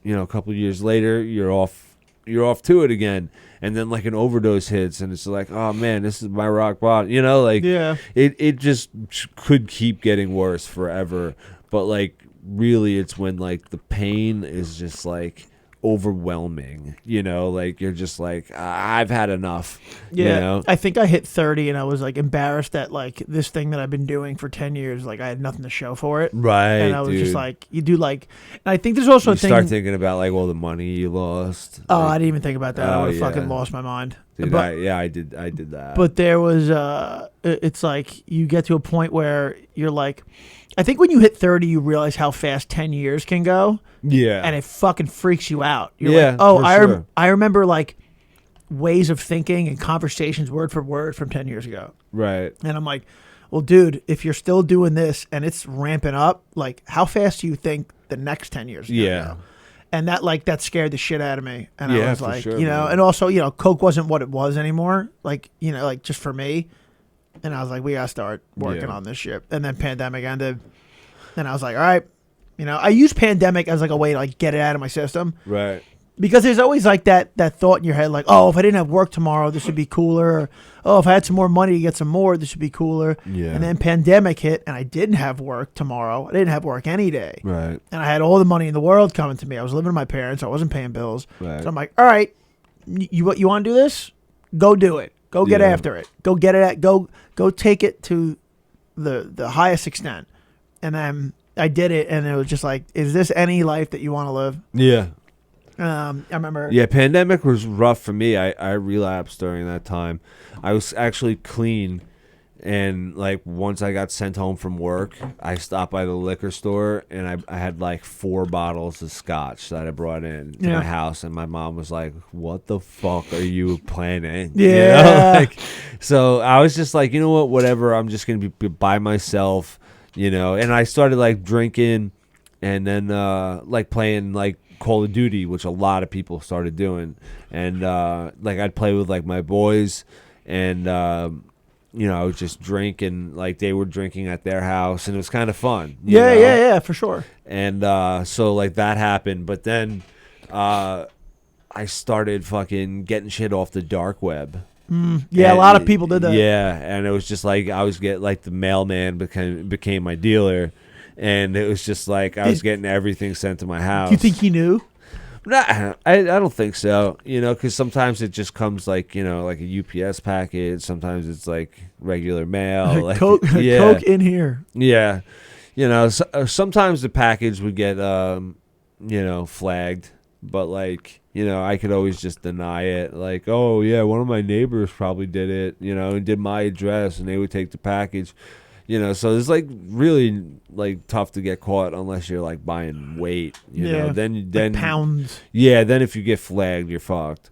you know, a couple of years later, you're off to it again, and then like an overdose hits, and it's like, oh man, this is my rock bottom, you know, like Yeah. it just could keep getting worse forever, but like really it's when like the pain is just like overwhelming, you know, like you're just like, I've had enough. Yeah. You know? I think I hit 30 and I was like embarrassed that like this thing that I've been doing for 10 years, like I had nothing to show for it. Right. And I was just dude. like, you do like, and I think there's also you a thing. start thinking about like all the money you lost. Oh, like, I didn't even think about that. I Oh, would have yeah. fucking lost my mind. dude, but, I did that. but there was, it's like you get to a point where you're like, I think when you hit 30, you realize how fast 10 years can go, yeah. and it fucking freaks you out. You're Yeah, like, oh, for sure. I remember like ways of thinking and conversations word for word from 10 years ago. right. And I'm like, well, dude, if you're still doing this and it's ramping up, like how fast do you think the next 10 years is gonna Yeah. go? And that scared the shit out of me. And Yeah, I was for like, sure, you know, man. and also, you know, Coke wasn't what it was anymore. Like, you know, like just for me. And I was like, we gotta start working Yeah. on this shit. And then pandemic ended. And I was like, all right, You know, I use pandemic as like a way to like get it out of my system. Right. Because there's always like that thought in your head, like, oh, if I didn't have work tomorrow, this would be cooler. Or, oh, if I had some more money to get some more, this would be cooler. Yeah. And then pandemic hit, and I didn't have work tomorrow. I didn't have work any day. Right. And I had all the money in the world coming to me. I was living with my parents. I wasn't paying bills. Right. So I'm like, all right, you want to do this? Go do it. Go get after it. Go get it. Go take it to the highest extent. And then I did it, and it was just like, is this any life that you want to live? Yeah. I remember. Yeah, pandemic was rough for me. I relapsed during that time. I was actually clean, and like once I got sent home from work, I stopped by the liquor store, and I had like 4 bottles of scotch that I brought in to my house, and my mom was like, "What the fuck are you planning?" Yeah. You know? Like, so I was just like, you know what, whatever. I'm just gonna be by myself, you know. And I started like drinking, and then like playing like Call of Duty, which a lot of people started doing, and like I'd play with like my boys, and you know, I would just drink, and like they were drinking at their house, and it was kind of fun. Yeah, for sure. And so like that happened, but then I started fucking getting shit off the dark web. Yeah, a lot of people did that. Yeah, and it was just like I was getting like the mailman became my dealer. And it was just like I was getting everything sent to my house. Do you think he knew? Nah, I don't think so. You know, because sometimes it just comes like, you know, like a UPS package. Sometimes it's like regular mail. Like, Coke in here. Yeah. You know, sometimes the package would get, you know, flagged. But like, you know, I could always just deny it. Like, oh, yeah, one of my neighbors probably did it, you know, and did my address, and they would take the package. You know, so it's like really like tough to get caught unless you're like buying weight. You know, then like pounds. Yeah, then if you get flagged, you're fucked.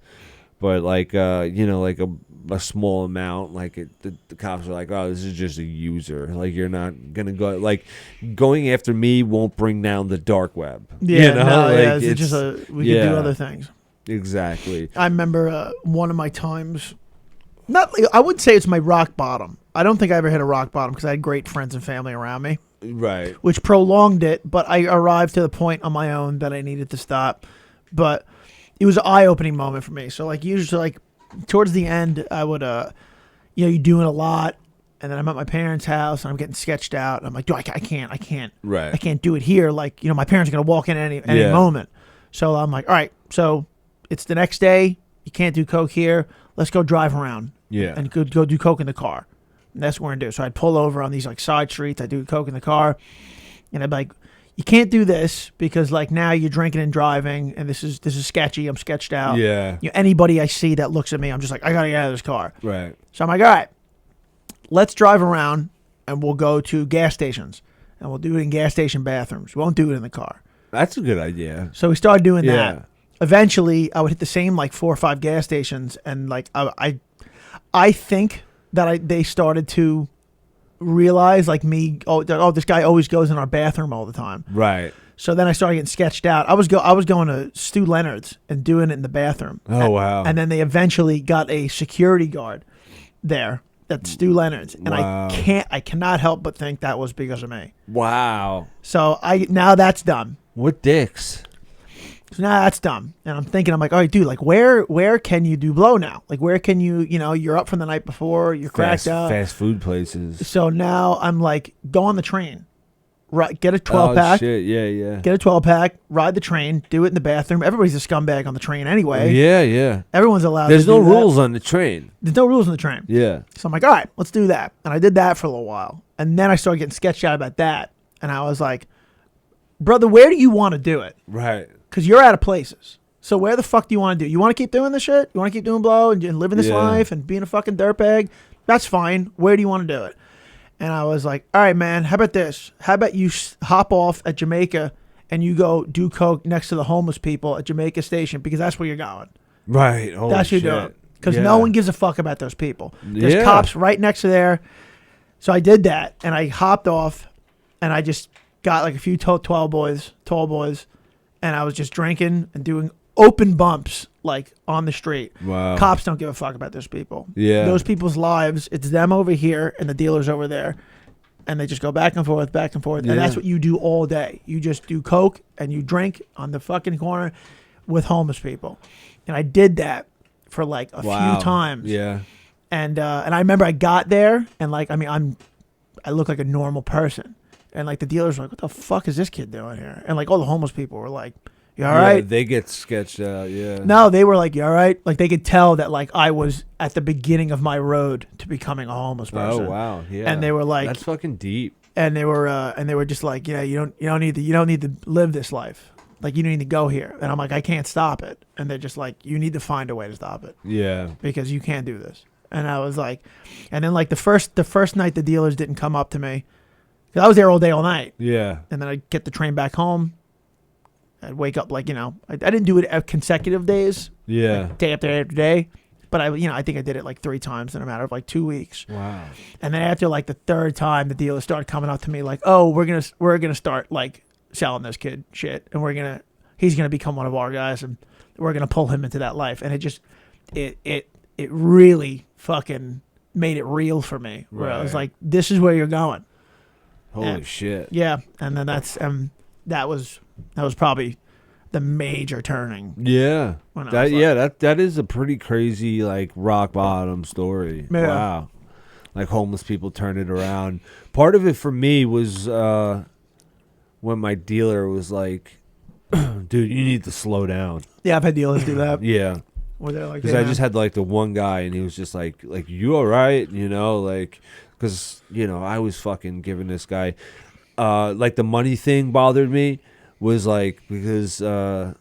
But like you know, like a small amount, like the cops are like, oh, this is just a user. Like you're not gonna go like going after me won't bring down the dark web. Yeah, you know? no, like, yeah, it's just we can do other things. Exactly. I remember one of my times. I wouldn't say it's my rock bottom. I don't think I ever hit a rock bottom because I had great friends and family around me. Right. Which prolonged it, but I arrived to the point on my own that I needed to stop. But it was an eye-opening moment for me. So, like, usually, like, towards the end, I would, you know, you're doing a lot, and then I'm at my parents' house, and I'm getting sketched out. And I'm like, dude, I can't. Right. I can't do it here. Like, you know, my parents are going to walk in at any moment. So I'm like, all right, so it's the next day. You can't do coke here. Let's go drive around. Yeah. And go do coke in the car. And that's what we're going to do. So I'd pull over on these like side streets. I'd do coke in the car. And I'd be like, you can't do this because like now you're drinking and driving and this is sketchy. I'm sketched out. Yeah. You know, anybody I see that looks at me, I'm just like, I got to get out of this car. Right. So I'm like, all right, let's drive around and we'll go to gas stations. And we'll do it in gas station bathrooms. We won't do it in the car. That's a good idea. So we started doing Yeah. that. Eventually, I would hit the same like 4 or 5 gas stations, and like I think that they started to realize like me. Oh, this guy always goes in our bathroom all the time. Right. So then I started getting sketched out. I was going to Stu Leonard's and doing it in the bathroom. Oh, wow. And then they eventually got a security guard there at Stu Leonard's, and Wow. I cannot help but think that was because of me. Wow. So now that's done. What dicks? So now that's done. And I'm thinking, I'm like, all right, dude, like where can you do blow now? Like where can you're up from the night before, you're cracked out. Fast food places. So now I'm like, go on the train. Right, get a 12-pack. Oh, shit. Yeah. Get a 12-pack, ride the train, do it in the bathroom. Everybody's a scumbag on the train anyway. Yeah. Everyone's allowed There's to do no that. rules on the train. There's no rules on the train. Yeah. So I'm like, all right, let's do that. And I did that for a little while. And then I started getting sketched out about that. And I was like, brother, where do you want to do it? Right. Because you're out of places. So where the fuck do you want to do? You want to keep doing this shit? You want to keep doing blow and living this life and being a fucking dirtbag? That's fine. Where do you want to do it? And I was like, all right, man, how about this? How about you hop off at Jamaica and you go do coke next to the homeless people at Jamaica Station because that's where you're going. Right. Holy That's what shit. you're doing. Because no one gives a fuck about those people. There's Yeah. cops right next to there. So I did that, and I hopped off, and I just got like a few tall boys, and I was just drinking and doing open bumps like on the street. Wow. Cops don't give a fuck about those people. Yeah. Those people's lives, it's them over here and the dealers over there. and they just go back and forth, and that's what you do all day. You just do coke and you drink on the fucking corner with homeless people, and I did that for like a few times. Yeah. And I remember I got there, and like, I mean, I look like a normal person, and like the dealers were like, "What the fuck is this kid doing here?" And like all the homeless people were like, "You all right?" They get sketched out. Yeah. No, they were like, "You all right?" Like they could tell that like I was at the beginning of my road to becoming a homeless person. Oh wow, yeah. And they were like, "That's fucking deep." And they were just like, "Yeah, you don't need to live this life. Like you need to go here." And I'm like, "I can't stop it." And they're just like, "You need to find a way to stop it." Yeah. Because you can't do this. And I was like, and then like the first night the dealers didn't come up to me, 'cause I was there all day, all night. Yeah. And then I'd get the train back home. I'd wake up like, I didn't do it at consecutive days. Yeah. Like day after day. But I think I did it like 3 times in a matter of like 2 weeks. Wow. And then after like the 3rd time, the dealers started coming up to me like, "Oh, we're gonna start like selling this kid shit, and he's gonna become one of our guys, and we're gonna pull him into that life." And it just it really fucking made it real for me. Where I was Right. like, "This is where you're going." Holy shit. Yeah, and then that was probably the major turning. Yeah. When I was That is a pretty crazy like rock bottom story. Yeah. Wow. Like homeless people turn it around. Part of it for me was when my dealer was like, "Dude, you need to slow down." Yeah, I've had dealers do that. Yeah. Where they're like, Because I just had like the one guy, and he was just like you all right, like, because I was fucking giving this guy, like the money thing bothered me, was like because I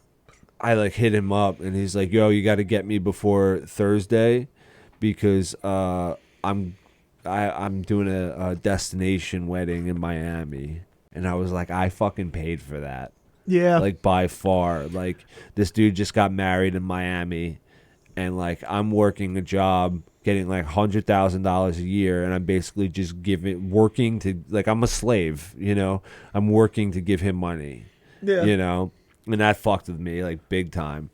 like hit him up, and he's like, "Yo, you got to get me before Thursday, because I'm doing a destination wedding in Miami," and I was like, I fucking paid for that. Yeah. Like by far, like this dude just got married in Miami. And like I'm working a job, getting like $100,000 a year, and I'm basically just working to, like, I'm a slave, I'm working to give him money, Yeah. and that fucked with me like big time.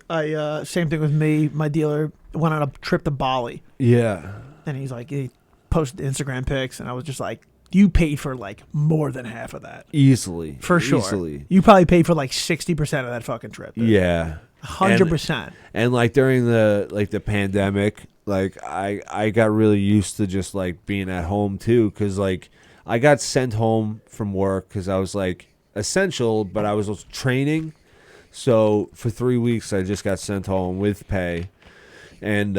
Same thing with me. My dealer went on a trip to Bali, Yeah, and he posted Instagram pics, and I was just like, "You paid for like more than half of that, easily, for sure. Easily. You probably paid for like 60% of that fucking trip, dude. Yeah, 100%. And like during the pandemic, like I got really used to just like being at home too, because like I got sent home from work because I was like essential, but I was also training. So for 3 weeks, I just got sent home with pay, and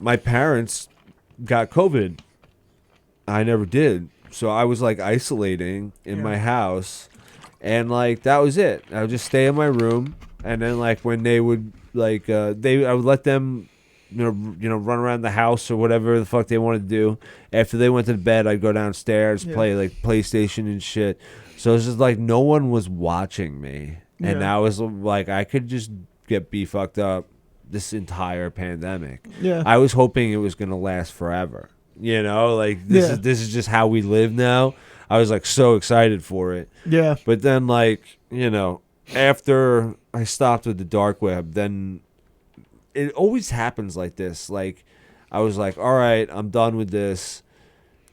my parents got COVID. I never did, so I was like isolating in my house, and like that was it. I would just stay in my room. And then, like, when they would, like, I would let them, run around the house or whatever the fuck they wanted to do. After they went to bed, I'd go downstairs, play, like, PlayStation and shit. So it's just, like, no one was watching me. And that was, like, I could just get fucked up this entire pandemic. Yeah. I was hoping it was going to last forever. Like, this is just how we live now. I was, like, so excited for it. Yeah. But then, like, after I stopped with the dark web, then it always happens like this. Like, I was like, all right, I'm done with this.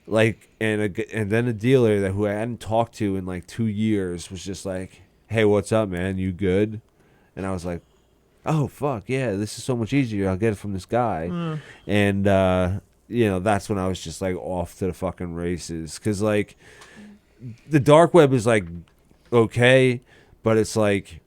Like, and then a dealer who I hadn't talked to in like 2 years was just like, "Hey, what's up, man? You good?" And I was like, "Oh, fuck, yeah, this is so much easier. I'll get it from this guy." And, that's when I was just like off to the fucking races. Because, like, the dark web is like, okay, but it's like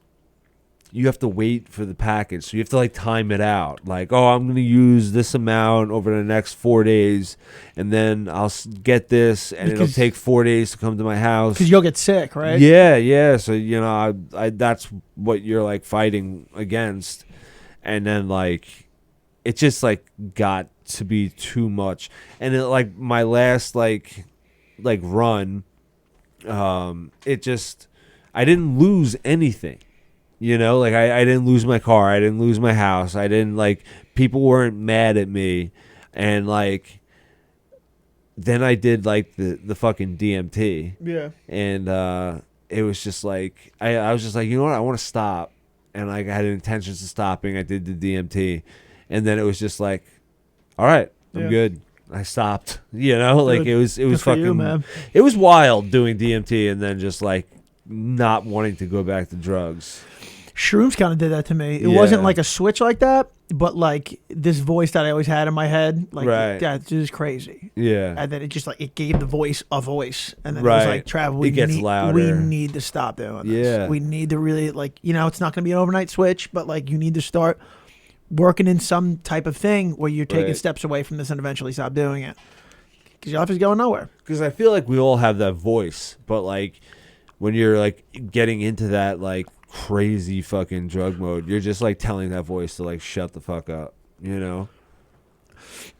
you have to wait for the package, so you have to like time it out, like, oh, I'm gonna use this amount over the next 4 days, and then I'll get this, and it'll take 4 days to come to my house Because you'll get sick, right? yeah, so I that's what you're like fighting against. And then like it just like got to be too much, and it, like my last like run, it just, I didn't lose anything. Like I didn't lose my car. I didn't lose my house. I didn't, like, people weren't mad at me. And, like, then I did, like, the fucking DMT. Yeah. And it was just, like, I was just like, you know what? I want to stop. And, like, I had intentions of stopping. I did the DMT. And then it was just like, all right, I'm good. I stopped. Like Good. it was Good for fucking you, man. It was wild doing DMT and then just like not wanting to go back to drugs. Shrooms kind of did that to me. It Yeah. wasn't like a switch like that, but like this voice that I always had in my head, like Right. that's just crazy. Yeah. And then it just like it gave the voice a voice, and then it was Right. like, Trav, It gets we louder. need to stop doing this. Yeah. We need to really like it's not going to be an overnight switch, but like you need to start working in some type of thing where you're taking Right. steps away from this and eventually stop doing it because your life is going nowhere. Because I feel like we all have that voice, but like when you're like getting into that like crazy fucking drug mode, you're just like telling that voice to like shut the fuck up,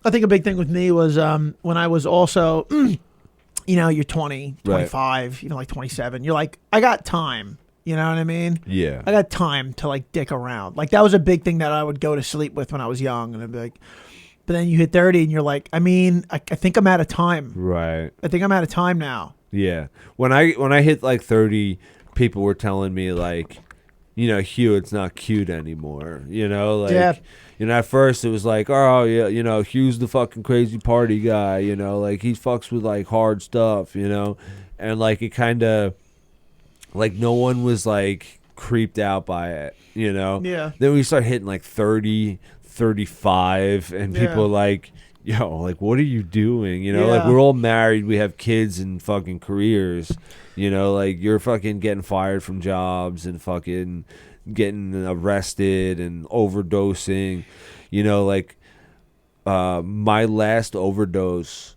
I think a big thing with me was when I was also, you're 20, 25, even like 27. You're like, I got time. You know what I mean? Yeah. I got time to like dick around. Like that was a big thing that I would go to sleep with when I was young. And I'd be like, but then you hit 30 and you're like, I mean, I think I'm out of time. Right. I think I'm out of time now. Yeah. When I hit like 30, people were telling me like, Hugh, it's not cute anymore. Like, Yeah. At first it was like, oh yeah, Hugh's the fucking crazy party guy. Like he fucks with like hard stuff. And like it kind of, like no one was like creeped out by it. Yeah. Then we start hitting like 30, 35, and Yeah. people are like, yo, like what are you doing? Like Yeah. we're all married, we have kids and fucking careers. Like you're fucking getting fired from jobs and fucking getting arrested and overdosing. Like my last overdose,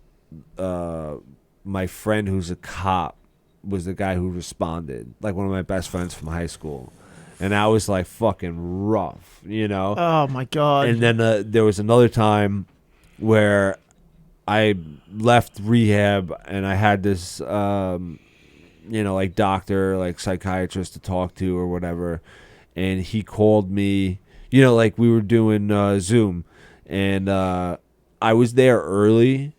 my friend who's a cop was the guy who responded, like one of my best friends from high school. And that was like fucking rough, Oh my God. And then there was another time where I left rehab and I had this, like doctor, like psychiatrist to talk to or whatever. And he called me, like we were doing Zoom. And I was there early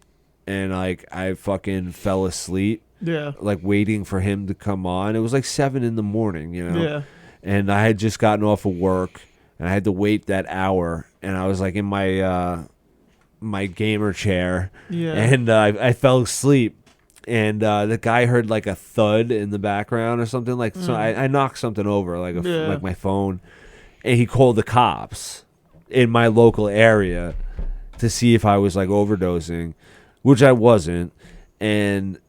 and like I fucking fell asleep. Yeah. Like waiting for him to come on. It was like 7 a.m, Yeah. And I had just gotten off of work and I had to wait that hour. And I was like in my my gamer chair. Yeah. And I fell asleep. And the guy heard like a thud in the background or something. Like so I knocked something over, like like my phone. And he called the cops in my local area to see if I was like overdosing, which I wasn't. And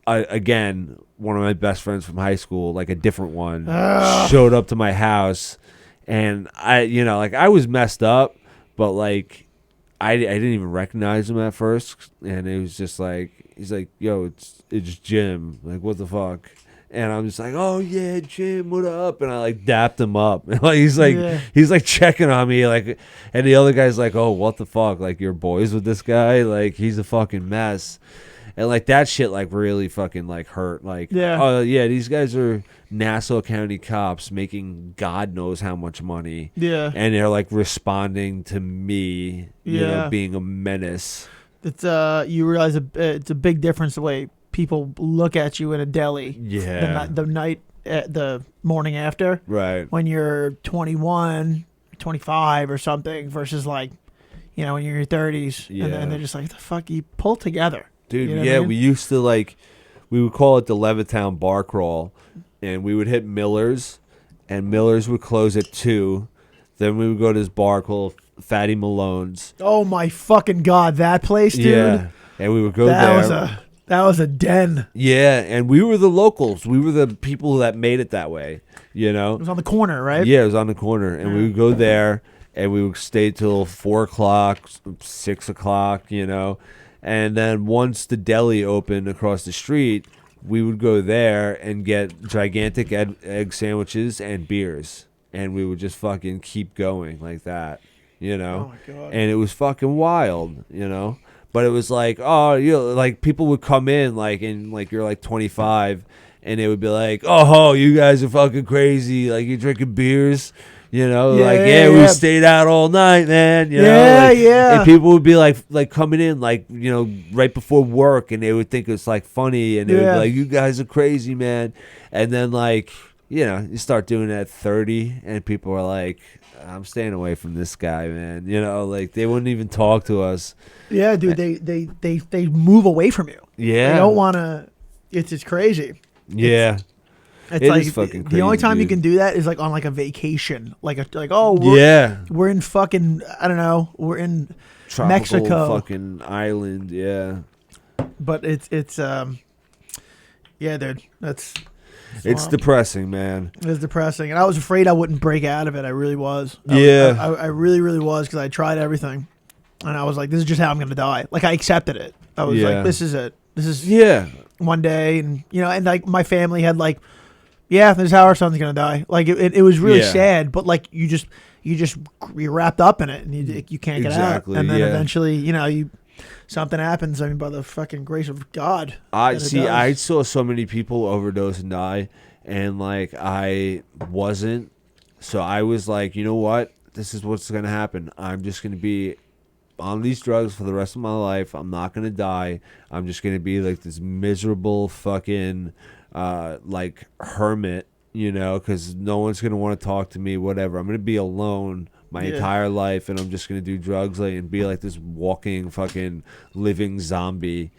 again, one of my best friends from high school, like a different one, showed up to my house, and I was messed up, but like I didn't even recognize him at first, and it was just like he's like, "Yo, it's Jim." Like, what the fuck? And I'm just like, "Oh yeah, Jim, what up?" And I like dapped him up, and like he's like checking on me, like, and the other guy's like, "Oh, what the fuck? Like, you're boys with this guy? Like, he's a fucking mess." And like that shit like really fucking like hurt. Like, oh yeah, these guys are Nassau County cops making God knows how much money. Yeah. And they're like responding to me, being a menace. It's you realize it's a big difference the way people look at you in a deli. Yeah. The morning after. Right. When you're 21, 25 or something versus like, when you're in your 30s. Yeah. And they're just like, the fuck, you pull together. Dude, You know what I mean? we used to like, we would call it the Levittown bar crawl, and we would hit Miller's, and Miller's would close at 2. Then we would go to this bar called Fatty Malone's. Oh my fucking God, that place, dude. Yeah, and we would go there. That was a den. Yeah, and we were the locals. We were the people that made it that way, It was on the corner, right? Yeah, it was on the corner, and we would go there, and we would stay till 4 o'clock, 6 o'clock, And then once the deli opened across the street, we would go there and get gigantic egg sandwiches and beers. And we would just fucking keep going like that, Oh my God. And it was fucking wild, But it was like, oh, like people would come in like, and like you're like 25, and they would be like, oh, you guys are fucking crazy. Like you're drinking beers. We stayed out all night, man. And people would be like coming in, like, right before work, and they would think it's like funny, and they would be like, you guys are crazy, man. And then like you start doing that at 30, and people are like, I'm staying away from this guy, man. Like they wouldn't even talk to us. Yeah, dude, they move away from you. Yeah. They don't want to. It's just crazy. Yeah. It's It like is fucking the only crazy, time you dude. can do that is like on like a vacation, we're in fucking, I don't know, we're in Tropical Mexico, fucking island, yeah. but it's yeah, dude, It's wild. depressing, man. It was depressing, and I was afraid I wouldn't break out of it. I really was. Yeah. I really, really was, because I tried everything, and I was like, this is just how I'm gonna die. Like, I accepted it. I was Yeah. like, this is it. This is Yeah. one day, and and like my family had like, yeah, this is how our son's gonna die. Like it was really Yeah. sad, but like you're wrapped up in it, and you can't get Exactly, out. And then yeah. eventually, something happens. I mean, by the fucking grace of God. I that it see. does. I saw so many people overdose and die, and like I wasn't. So I was like, you know what? This is what's gonna happen. I'm just gonna be on these drugs for the rest of my life. I'm not gonna die. I'm just gonna be like this miserable fucking like hermit, because no one's gonna want to talk to me. Whatever. I'm gonna be alone my Yeah. entire life, and I'm just gonna do drugs and be like this walking fucking living zombie.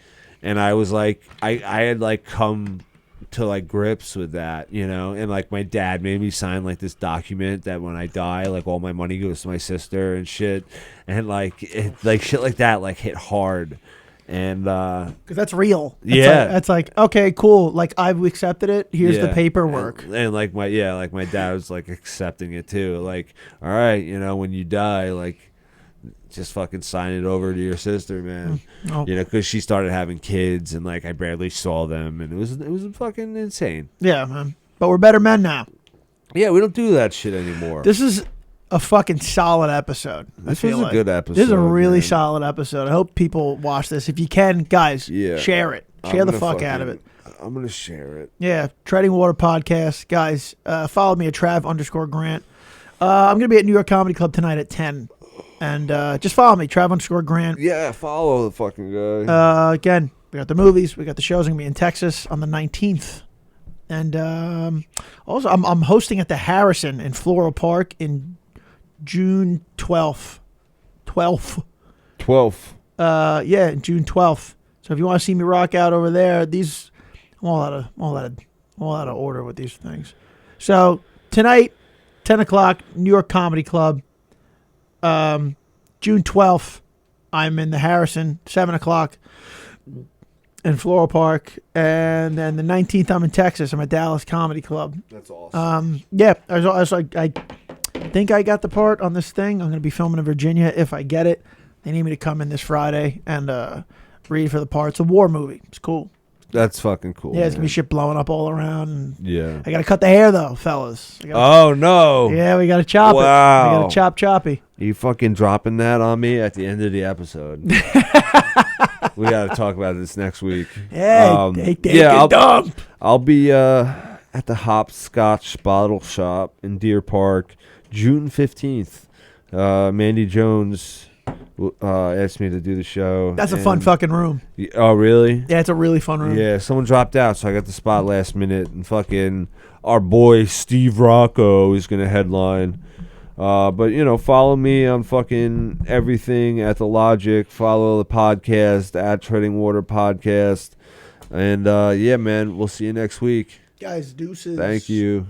And I was like, I had like come to like grips with that, and like my dad made me sign like this document that when I die, like all my money goes to my sister and shit, and like shit like that like hit hard. And Because that's real. Yeah. That's like, okay, cool. Like, I've accepted it. Here's the yeah. paperwork. and like my dad was like accepting it too, like, all right, when you die, like just fucking sign it over to your sister, man. Oh. Because she started having kids, and like I barely saw them, and it was fucking insane. Yeah, man. But we're better men now. Yeah, we don't do that shit anymore. This is a fucking solid episode. This I feel was a like. good episode. This is a really man. solid episode. I hope people watch this. If you can, guys, Yeah. share it. I'm Share the gonna fuck out of it. I'm gonna share it. Yeah, Treading Water Podcast. Guys, follow me at Trav_Grant. I'm going to be at New York Comedy Club tonight at 10. And just follow me, Trav_Grant. Yeah, follow the fucking guy. Again, we got the movies. We got the shows. I'm going to be in Texas on the 19th. And also, I'm hosting at the Harrison in Floral Park in June 12th. 12th. Yeah, June 12th. So if you want to see me rock out over there, I'm all out of order with these things. So tonight, 10 o'clock, New York Comedy Club. June 12th, I'm in the Harrison, 7 o'clock in Floral Park. And then the 19th, I'm in Texas. I'm at Dallas Comedy Club. That's awesome. Yeah, I think I got the part on this thing. I'm going to be filming in Virginia if I get it. They need me to come in this Friday and read for the part. It's a war movie. It's cool. That's fucking cool. Yeah, it's going to man. be shit blowing up all around. And Yeah. I got to cut the hair, though, fellas. Oh no. Yeah, we got to chop it. We Wow. got to chop choppy. You fucking dropping that on me at the end of the episode. We got to talk about this next week. Yeah, dump. I'll be at the Hopscotch Bottle Shop in Deer Park, June 15th. Mandy Jones asked me to do the show. That's a fun and- fucking room. Oh, really? Yeah, it's a really fun room. Yeah, someone dropped out, so I got the spot last minute, and fucking our boy Steve Rocco is gonna headline. But follow me on fucking everything at The Logic. Follow the podcast at Treading Water Podcast, and yeah, man, we'll see you next week. Guys, deuces. Thank you.